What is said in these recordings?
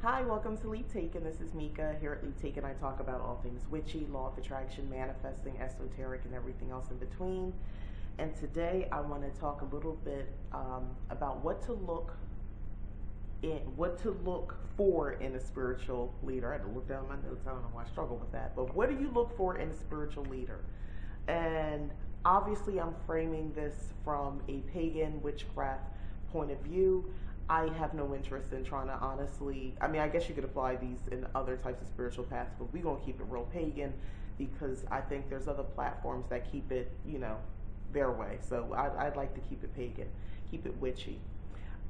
Hi, welcome to Leap Taken. This is Mika. Here at Leap Taken, I talk about all things witchy, law of attraction, manifesting, esoteric, and everything else in between. And today, I want to talk a little bit about what to look for in a spiritual leader. I had to look down my notes. I don't know why I struggle with that, but what do you look for in a spiritual leader? And obviously, I'm framing this from a pagan witchcraft point of view. I have no interest in trying to honestly, I guess you could apply these in other types of spiritual paths, but we're going to keep it real pagan because I think there's other platforms that keep it, their way. So I'd like to keep it pagan, keep it witchy.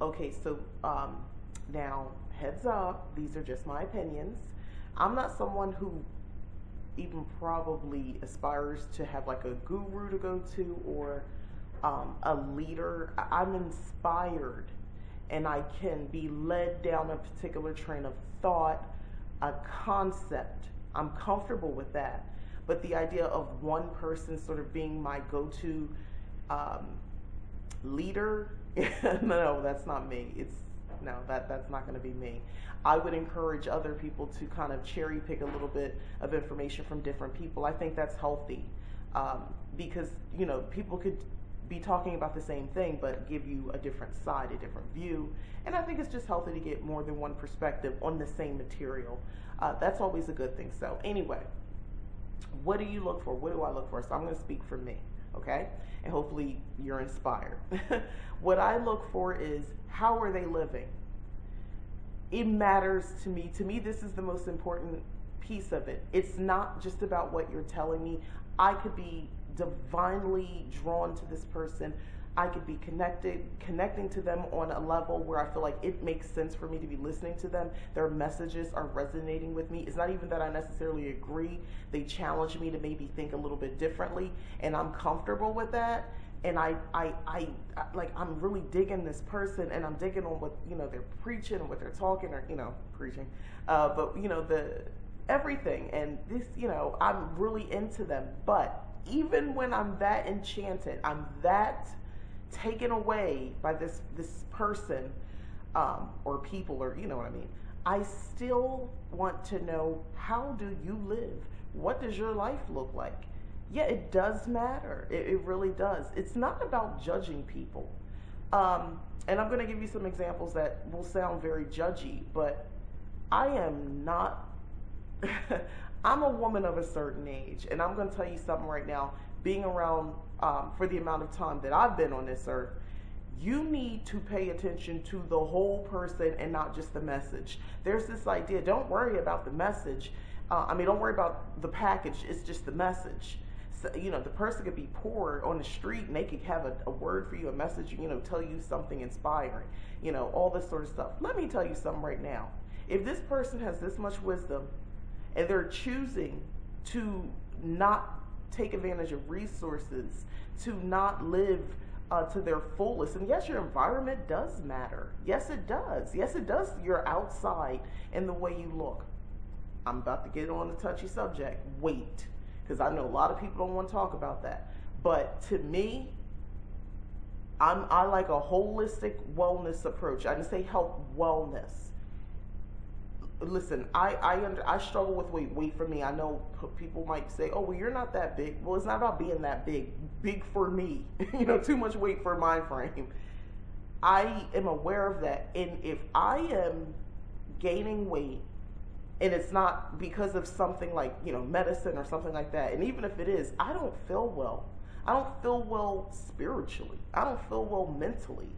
Okay, so now, heads up, these are just my opinions. I'm not someone who even probably aspires to have like a guru to go to or a leader. I'm inspired and I can be led down a particular train of thought, a concept. I'm comfortable with that. But the idea of one person sort of being my go-to leader, no, that's not me. That's not going to be me. I would encourage other people to kind of cherry pick a little bit of information from different people. I think that's healthy because, people could be talking about the same thing but give you a different side, a different view, and I think it's just healthy to get more than one perspective on the same material. That's always a good thing. So anyway, what do you look for? What do I look for? So I'm going to speak for me, okay, and hopefully you're inspired. What I look for is, how are they living? It matters to me. To me, this is the most important piece of it. It's not just about what you're telling me. I could be divinely drawn to this person. I could be connecting to them on a level where I feel like it makes sense for me to be listening to them. Their messages are resonating with me. It's not even that I necessarily agree. They challenge me to maybe think a little bit differently, and I'm comfortable with that. And I'm really digging this person, and I'm digging on what they're preaching and what they're talking or preaching, but the everything. And this, I'm really into them. But even when I'm that enchanted, I'm that taken away by this person or people, or what I mean, I still want to know, how do you live? What does your life look like? Yeah, it does matter. It really does. It's not about judging people. And I'm going to give you some examples that will sound very judgy, but I am not... I'm a woman of a certain age, and I'm going to tell you something right now. Being around for the amount of time that I've been on this earth, you need to pay attention to the whole person and not just the message. There's this idea, don't worry about the message. Don't worry about the package. It's just the message. So, the person could be poor on the street and they could have a word for you, a message, tell you something inspiring, all this sort of stuff. Let me tell you something right now. If this person has this much wisdom and they're choosing to not take advantage of resources, to not live to their fullest, and yes, your environment does matter. Yes, it does. Yes, it does. Your outside and the way you look. I'm about to get on the touchy subject. Wait, because I know a lot of people don't want to talk about that. But to me, I like a holistic wellness approach. I didn't say health, wellness. Listen, I struggle with weight for me. I know people might say, oh, well, you're not that big. Well, it's not about being that big. Big for me. Too much weight for my frame. I am aware of that. And if I am gaining weight, and it's not because of something like, medicine or something like that, and even if it is, I don't feel well. I don't feel well spiritually. I don't feel well mentally.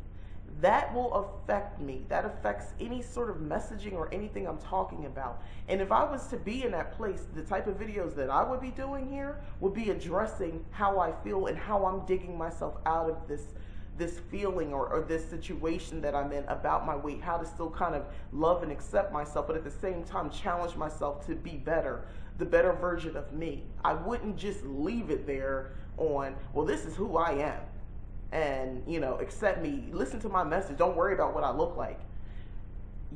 That will affect me. That affects any sort of messaging or anything I'm talking about. And if I was to be in that place, the type of videos that I would be doing here would be addressing how I feel and how I'm digging myself out of this feeling or this situation that I'm in about my weight, how to still kind of love and accept myself, but at the same time challenge myself to be better, the better version of me. I wouldn't just leave it there on, well, this is who I am. And, accept me, listen to my message, don't worry about what I look like.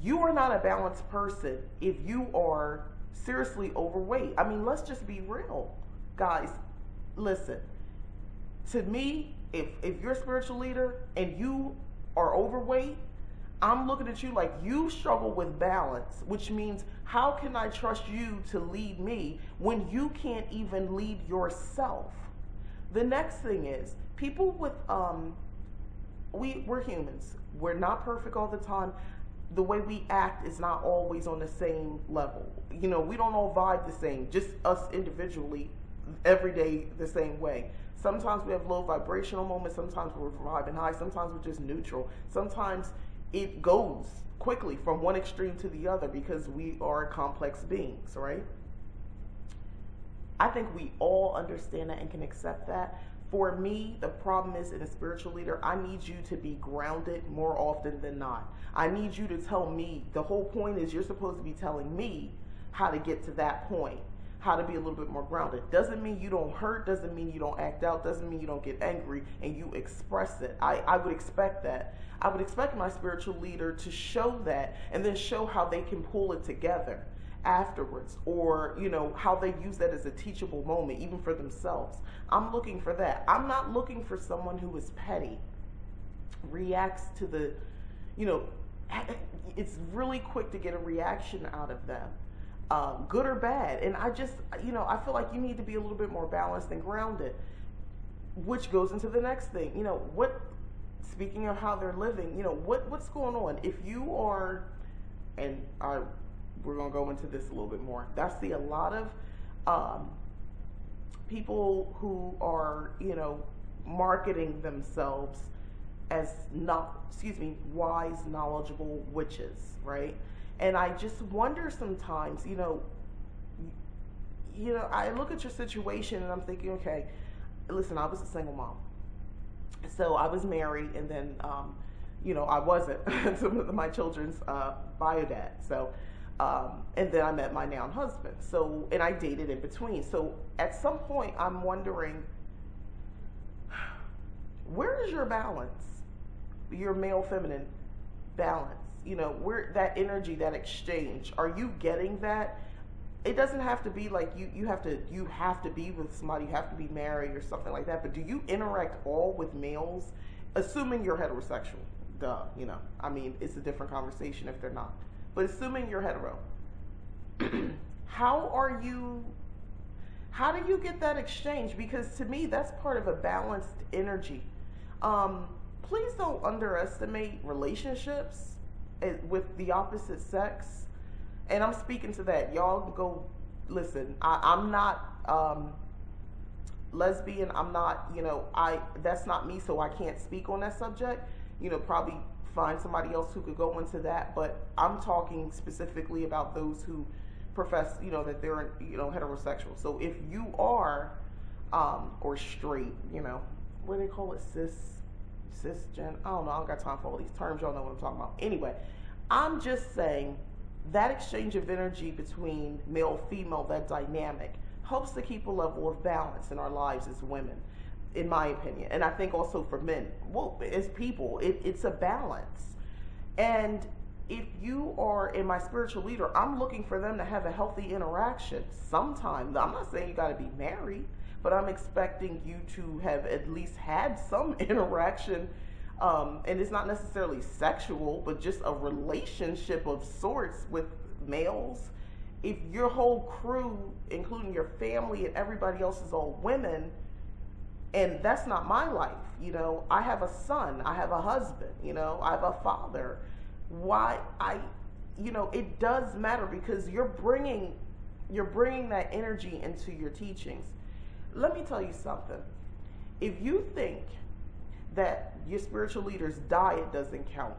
You are not a balanced person if you are seriously overweight. Let's just be real. Guys, listen. To me, if you're a spiritual leader and you are overweight, I'm looking at you like you struggle with balance, which means how can I trust you to lead me when you can't even lead yourself? The next thing is people with we're humans. We're not perfect all the time. The way we act is not always on the same level. You know, we don't all vibe the same, just us individually, every day the same way. Sometimes we have low vibrational moments, sometimes we're vibing high, sometimes we're just neutral. Sometimes it goes quickly from one extreme to the other because we are complex beings, right? I think we all understand that and can accept that. For me, the problem is, in a spiritual leader, I need you to be grounded more often than not. I need you to tell me, the whole point is you're supposed to be telling me how to get to that point, how to be a little bit more grounded. Doesn't mean you don't hurt, doesn't mean you don't act out, doesn't mean you don't get angry and you express it. I would expect that. I would expect my spiritual leader to show that and then show how they can pull it together afterwards, or you know, how they use that as a teachable moment even for themselves. I'm looking for that. I'm not looking for someone who is petty, reacts to the, you know, it's really quick to get a reaction out of them, good or bad. And I just, you know, I feel like you need to be a little bit more balanced and grounded, which goes into the next thing. You know, what, speaking of how they're living, you know, what's going on if you are, and we're going to go into this a little bit more. I see a lot of people who are, you know, marketing themselves as wise, knowledgeable witches, right? And I just wonder sometimes, you know, I look at your situation and I'm thinking, okay, listen, I was a single mom. So I was married, and then, you know, I wasn't to my children's bio dad. So, and then I met my now husband. So, and I dated in between. So at some point I'm wondering, where is your balance? Your male feminine balance? You know, where that energy, that exchange, are you getting that? It doesn't have to be like you have to be with somebody, you have to be married or something like that. But do you interact all with males, assuming you're heterosexual? Duh, you know. I mean, it's a different conversation if they're not. But assuming you're hetero, how do you get that exchange? Because to me, that's part of a balanced energy. Please don't underestimate relationships with the opposite sex. And I'm speaking to that. Y'all go listen. I'm not lesbian. I'm not, you know, that's not me, so I can't speak on that subject. You know, probably find somebody else who could go into that. But I'm talking specifically about those who profess, you know, that they're, you know, heterosexual. So if you are, or straight, you know, what do they call it? Cisgen? I don't know. I don't got time for all these terms. Y'all know what I'm talking about. Anyway, I'm just saying that exchange of energy between male, female, that dynamic helps to keep a level of balance in our lives as women, in my opinion. And I think also for men, well, as people, it's a balance. And if you are in my spiritual leader, I'm looking for them to have a healthy interaction sometime. I'm not saying you got to be married, but I'm expecting you to have at least had some interaction. And it's not necessarily sexual, but just a relationship of sorts with males. If your whole crew, including your family and everybody else, is all women, and that's not my life, you know, I have a son, I have a husband, you know, I have a father. You know, it does matter because you're bringing that energy into your teachings. Let me tell you something. If you think that your spiritual leader's diet doesn't count,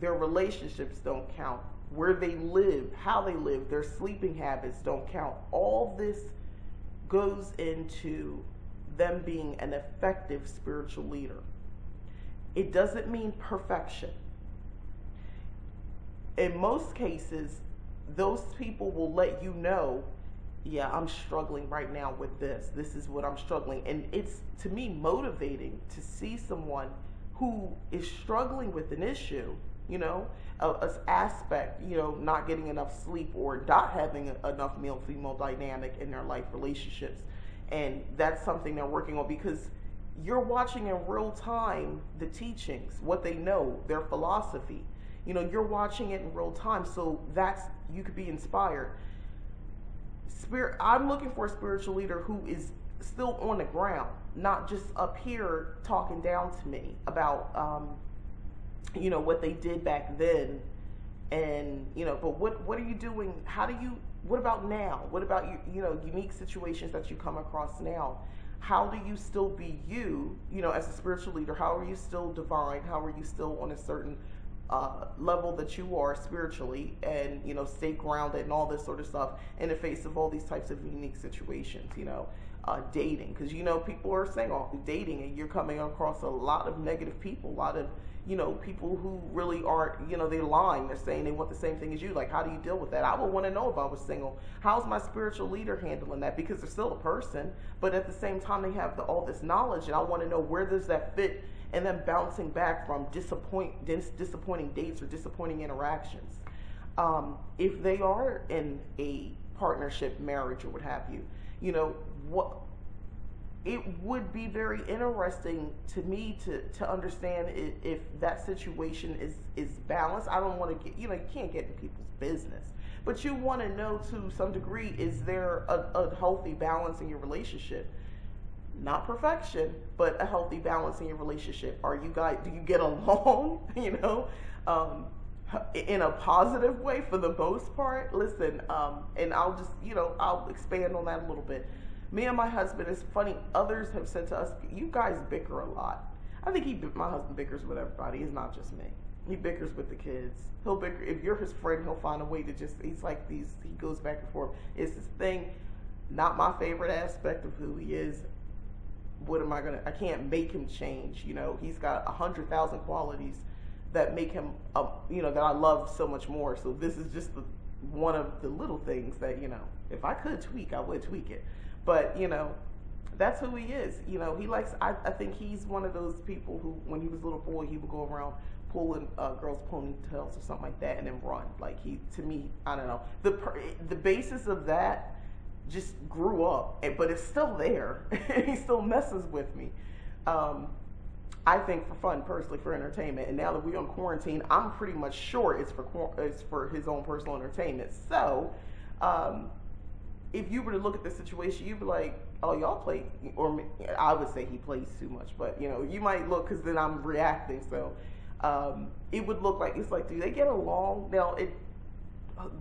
their relationships don't count, where they live, how they live, their sleeping habits don't count, all this goes into them being an effective spiritual leader. It doesn't mean perfection. In most cases, those people will let you know, yeah, I'm struggling right now with this. This is what I'm struggling. And it's, to me, motivating to see someone who is struggling with an issue, you know, an aspect, you know, not getting enough sleep or not having enough male-female dynamic in their life relationships. And that's something they're working on because you're watching in real time the teachings, what they know, their philosophy. you're watching it in real time, so you could be inspired. I'm looking for a spiritual leader who is still on the ground, not just up here talking down to me about what they did back then. And but what are you doing? What about now? What about unique situations that you come across now? How do you still be you, as a spiritual leader? How are you still divine? How are you still on a certain level that you are spiritually, and stay grounded and all this sort of stuff in the face of all these types of unique situations? Dating, because people are saying dating, and you're coming across a lot of negative people, a lot of people who really aren't, they're lying. They're saying they want the same thing as you. Like, how do you deal with that? I would want to know if I was single. How's my spiritual leader handling that? Because they're still a person, but at the same time, they have all this knowledge, and I want to know, where does that fit? And then bouncing back from disappointing dates or disappointing interactions. If they are in a partnership, marriage, or what have you, it would be very interesting to me to understand if that situation is balanced. I don't want to get, you can't get in people's business, but you want to know to some degree, is there a healthy balance in your relationship? Not perfection, but a healthy balance in your relationship. Do you get along, in a positive way for the most part? Listen, and I'll just, I'll expand on that a little bit. Me and my husband, it's funny, others have said to us, you guys bicker a lot. I think my husband bickers with everybody. It's not just me. He bickers with the kids. He'll bicker. If you're his friend, he'll find a way to he goes back and forth. It's this thing, not my favorite aspect of who he is. I can't make him change. He's got 100,000 qualities that make him, that I love so much more. So this is just one of the little things that, if I could tweak, I would tweak it. But, that's who he is. He likes, I think he's one of those people who, when he was a little boy, he would go around pulling girls' ponytails or something like that and then run. Like, to me, I don't know. The basis of that just grew up, but it's still there. He still messes with me. I think for fun, personally, for entertainment. And now that we're on quarantine, I'm pretty much sure it's for his own personal entertainment. So, if you were to look at the situation, you'd be like, oh, y'all play, or I would say he plays too much, but you might look, because then I'm reacting. So it would look like, it's like, do they get along? Now, it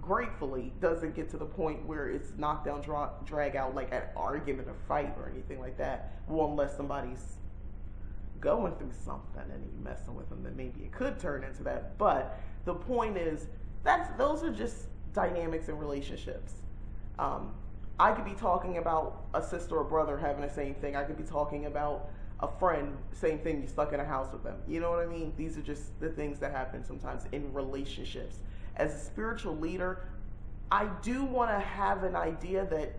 gratefully doesn't get to the point where it's knockdown, drag out, like an argument or fight or anything like that. Well, unless somebody's going through something and you messing with them, then maybe it could turn into that. But the point is, those are just dynamics in relationships. I could be talking about a sister or brother having the same thing. I could be talking about a friend, same thing, you're stuck in a house with them. You know what I mean? These are just the things that happen sometimes in relationships. As a spiritual leader, I do want to have an idea that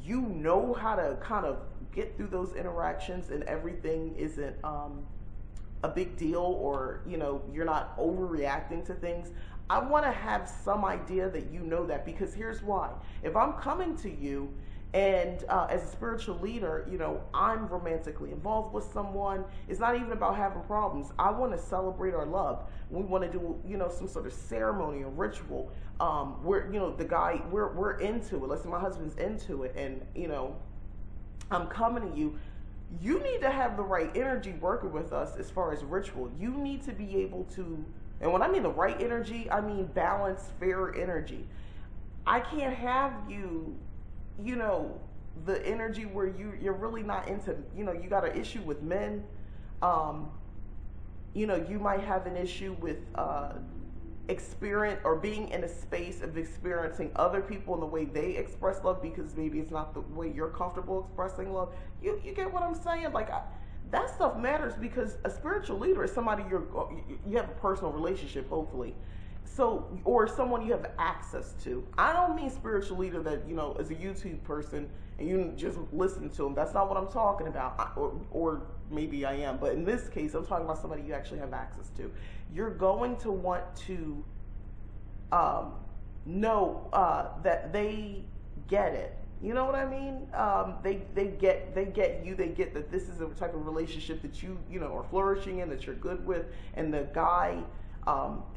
you know how to kind of get through those interactions and everything isn't a big deal, or you're not overreacting to things. I want to have some idea that that, because here's why. If I'm coming to you and as a spiritual leader, I'm romantically involved with someone, it's not even about having problems. I want to celebrate our love. We want to do, some sort of ceremony or ritual. We're into it. Let's say my husband's into it, and, I'm coming to you. You need to have the right energy working with us as far as ritual. You need to be able to, and when I mean the right energy, I mean balanced, fair energy. I can't have you, the energy where you're really not into, you got an issue with men. You might have an issue with experience or being in a space of experiencing other people and the way they express love, because maybe it's not the way you're comfortable expressing love. You get what I'm saying? Like, that stuff matters, because a spiritual leader is somebody you have a personal relationship, hopefully. So, or someone you have access to. I don't mean spiritual leader that, is a YouTube person and you just listen to them. That's not what I'm talking about. Or maybe I am. But in this case, I'm talking about somebody you actually have access to. You're going to want to know that they get it. You know what I mean? They get you. They get that this is a type of relationship that you are flourishing in, that you're good with, and the guy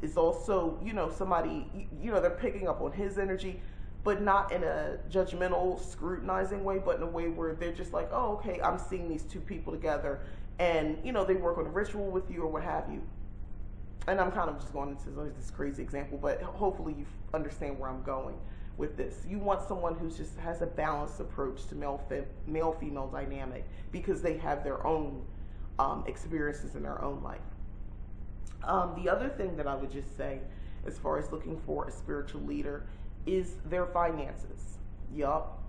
is also, somebody, they're picking up on his energy, but not in a judgmental, scrutinizing way, but in a way where they're just like, oh, okay, I'm seeing these two people together, and, they work on a ritual with you or what have you. And I'm kind of just going into this crazy example, but hopefully you understand where I'm going with this. You want someone who just has a balanced approach to male-female dynamic, because they have their own experiences in their own life. The other thing that I would just say, as far as looking for a spiritual leader, is their finances. Yup.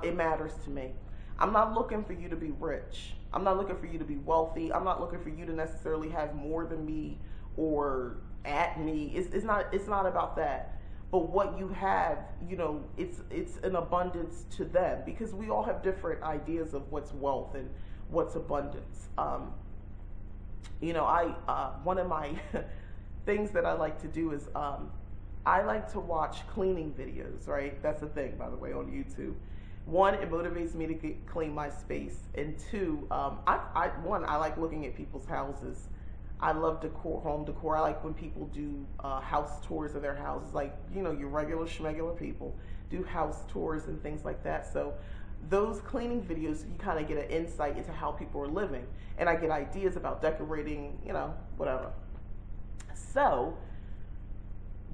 It matters to me. I'm not looking for you to be rich. I'm not looking for you to be wealthy. I'm not looking for you to necessarily have more than me or at me. It's not about that. But what you have, it's an abundance to them, because we all have different ideas of what's wealth and what's abundance. One of my things that I like to do is I like to watch cleaning videos, right? That's the thing, by the way, on YouTube. One, it motivates me to clean my space. And two, I like looking at people's houses. I love home decor. I like when people do house tours of their houses, like, your regular schmegular people do house tours and things like that. So those cleaning videos, you kind of get an insight into how people are living. And I get ideas about decorating, whatever. So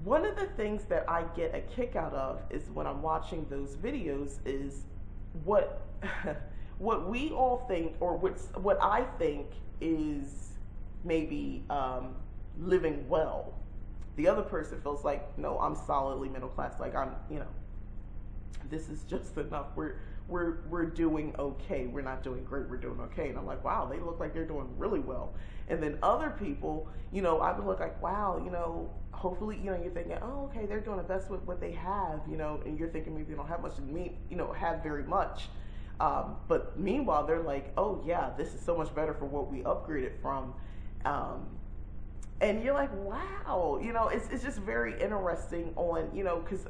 one of the things that I get a kick out of is when I'm watching those videos is what we all think, or what I think is maybe living well. The other person feels like, no, I'm solidly middle class. Like, I'm, this is just enough. We're doing okay. We're not doing great. We're doing okay. And I'm like, wow, they look like they're doing really well. And then other people, I would look like, wow, hopefully, you're thinking, oh, okay, they're doing the best with what they have, and you're thinking maybe they don't have much, and have very much. But meanwhile, they're like, oh yeah, this is so much better for what we upgraded from. And you're like, wow, it's just very interesting on, because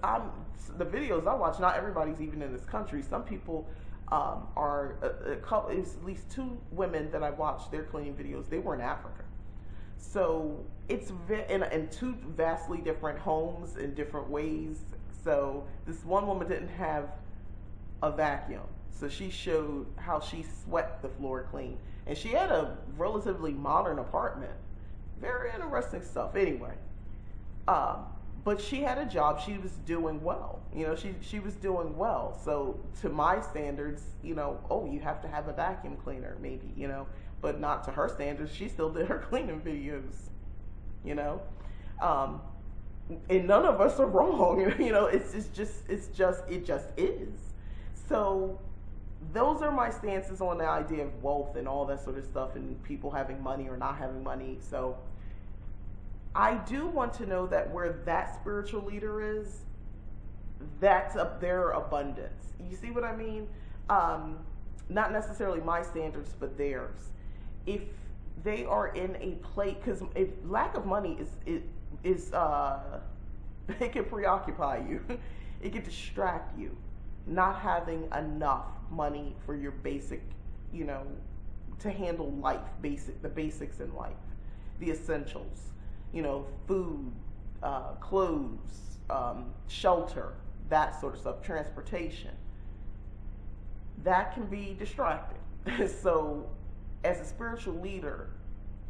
the videos I watch, not everybody's even in this country. Some people are, a couple, at least two women that I watched their cleaning videos, they were in Africa. So it's in two vastly different homes in different ways. So this one woman didn't have a vacuum, so she showed how she swept the floor clean. And she had a relatively modern apartment. Very interesting stuff. Anyway, but she had a job. She was doing well. She was doing well. So to my standards, oh, you have to have a vacuum cleaner, maybe, but not to her standards. She still did her cleaning videos, and none of us are wrong. It just is. So those are my stances on the idea of wealth and all that sort of stuff, and people having money or not having money. So I do want to know that where that spiritual leader is, that's up their abundance. You see what I mean? Not necessarily my standards, but theirs. If they are in a place, because if lack of money is it can preoccupy you. It can distract you. Not having enough money for your basic, to handle life, the basics in life, the essentials, food, clothes, shelter, that sort of stuff, transportation. That can be distracting. So as a spiritual leader,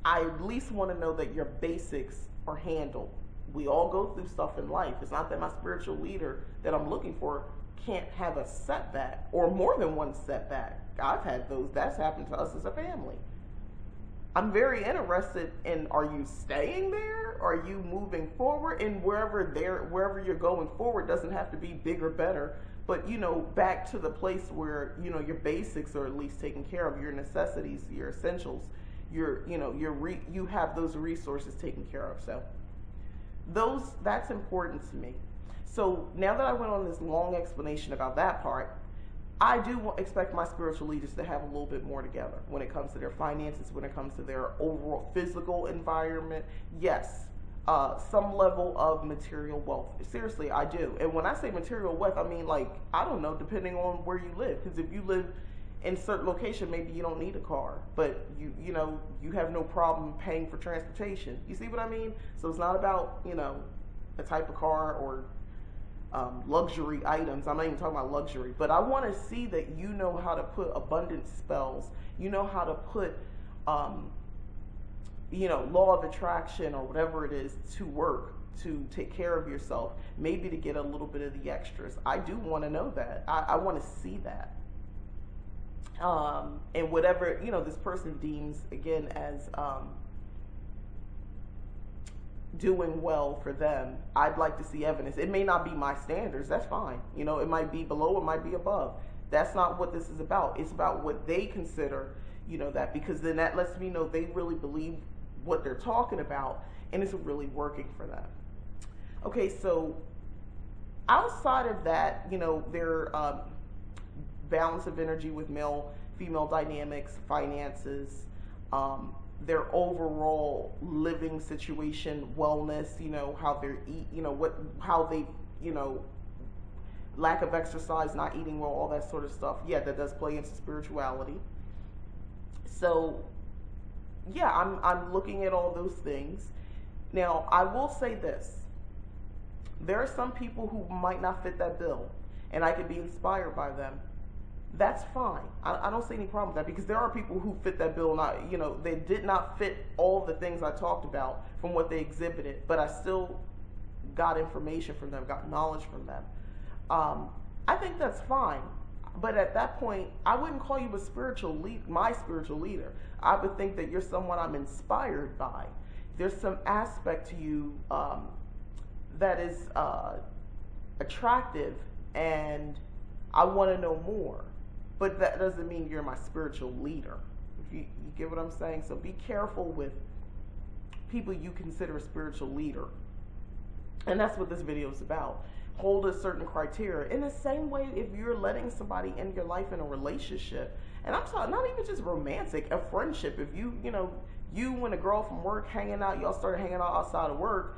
I at least want to know that your basics are handled. We all go through stuff in life. It's not that my spiritual leader that I'm looking for can't have a setback or more than one setback. I've had those. That's happened to us as a family. I'm very interested in, are you staying there? Are you moving forward? And wherever you're going forward doesn't have to be bigger, better, but back to the place where your basics are at least taken care of, your necessities, your essentials, you have those resources taken care of. So that's important to me. So now that I went on this long explanation about that part, I do expect my spiritual leaders to have a little bit more together when it comes to their finances, when it comes to their overall physical environment. Yes, some level of material wealth. Seriously, I do. And when I say material wealth, I mean, like, I don't know, depending on where you live. Because if you live in certain location, maybe you don't need a car, but you have no problem paying for transportation. You see what I mean? So it's not about a type of car or luxury items. I'm not even talking about luxury, but I want to see that you know how to put abundance spells. You know how to put law of attraction or whatever it is to work, to take care of yourself, maybe to get a little bit of the extras. I do want to know that. I want to see that. And whatever, this person deems, again, as doing well for them, I'd like to see evidence. It may not be my standards. That's fine. It might be below, it might be above. That's not what this is about. It's about what they consider, that, because then that lets me know they really believe what they're talking about and it's really working for them. Okay, so outside of that, their balance of energy with male-female dynamics, finances, their overall living situation, wellness, how they eat, lack of exercise, not eating well, all that sort of stuff. Yeah, that does play into spirituality. So, yeah, I'm looking at all those things. Now, I will say this. There are some people who might not fit that bill, and I could be inspired by them. That's fine. I don't see any problem with that, because there are people who fit that bill. They did not fit all the things I talked about from what they exhibited, but I still got information from them, got knowledge from them. I think that's fine. But at that point, I wouldn't call you my spiritual leader. I would think that you're someone I'm inspired by. There's some aspect to you that is attractive, and I want to know more. But that doesn't mean you're my spiritual leader. If you get what I'm saying? So be careful with people you consider a spiritual leader. And that's what this video is about. Hold a certain criteria. In the same way, if you're letting somebody in your life in a relationship, and I'm talking not even just romantic, a friendship. If you and a girl from work hanging out, y'all started hanging out outside of work,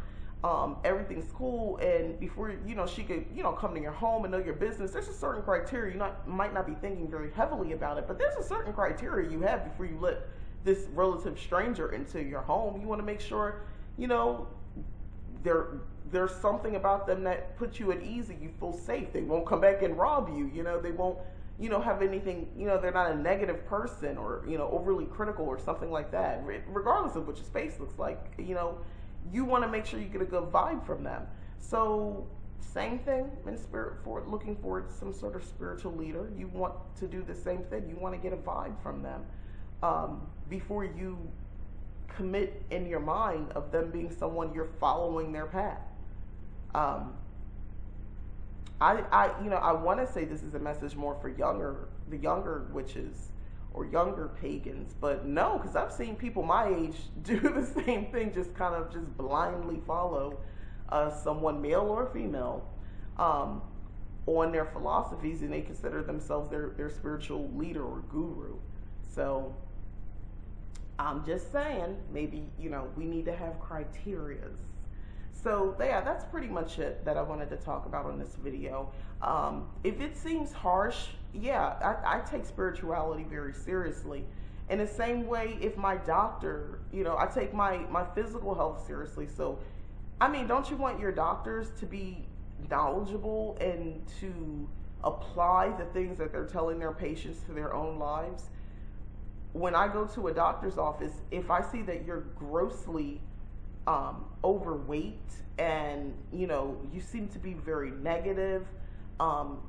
everything's cool, and before she could come to your home and know your business, there's a certain criteria. You might not be thinking very heavily about it, but there's a certain criteria you have before you let this relative stranger into your home. You want to make sure there's something about them that puts you at ease, and you feel safe. They won't come back and rob you. They won't have anything. They're not a negative person or overly critical or something like that. Regardless of what your space looks like, you want to make sure you get a good vibe from them. So same thing in spirit, for looking for some sort of spiritual leader. You want to do the same thing. You want to get a vibe from them before you commit in your mind of them being someone you're following their path. I want to say this is a message more for the younger witches or younger pagans, but no, because I've seen people my age do the same thing, just blindly follow someone, male or female, on their philosophies, and they consider themselves their spiritual leader or guru. So I'm just saying, maybe we need to have criterias. So yeah, that's pretty much it that I wanted to talk about on this video. If it seems harsh, yeah, I take spirituality very seriously. In the same way, if my doctor, I take my physical health seriously. So, don't you want your doctors to be knowledgeable and to apply the things that they're telling their patients to their own lives? When I go to a doctor's office, if I see that you're grossly overweight and you seem to be very negative,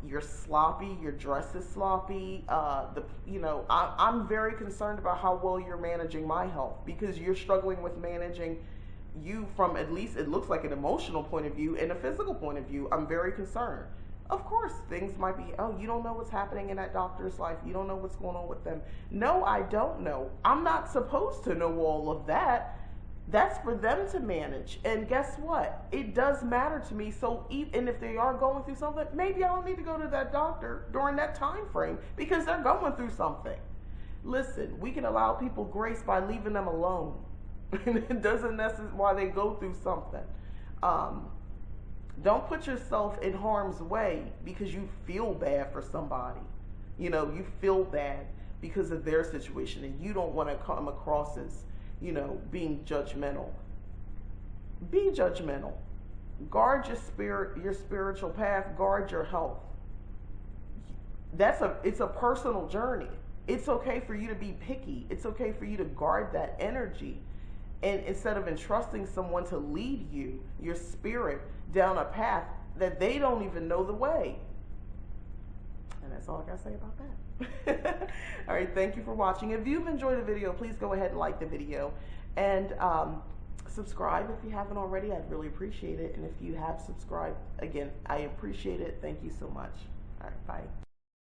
you're sloppy, your dress is sloppy, I'm very concerned about how well you're managing my health, because you're struggling with managing you from, at least it looks like, an emotional point of view and a physical point of view. I'm very concerned. Of course, things might be, you don't know what's happening in that doctor's life. You don't know what's going on with them. No, I don't know. I'm not supposed to know all of that. That's for them to manage. And guess what? It does matter to me. So even if they are going through something, maybe I don't need to go to that doctor during that time frame because they're going through something. Listen, we can allow people grace by leaving them alone. It doesn't necessarily why they go through something. Don't put yourself in harm's way because you feel bad for somebody. You feel bad because of their situation, and you don't want to come across as, being judgmental. Be judgmental. Guard your spirit, your spiritual path. Guard your health. It's a personal journey. It's okay for you to be picky. It's okay for you to guard that energy. And instead of entrusting someone to lead you, your spirit, down a path that they don't even know the way. And that's all I got to say about that. All right, thank you for watching. If you've enjoyed the video, please go ahead and like the video. And subscribe if you haven't already. I'd really appreciate it. And if you have subscribed, again, I appreciate it. Thank you so much. All right, bye.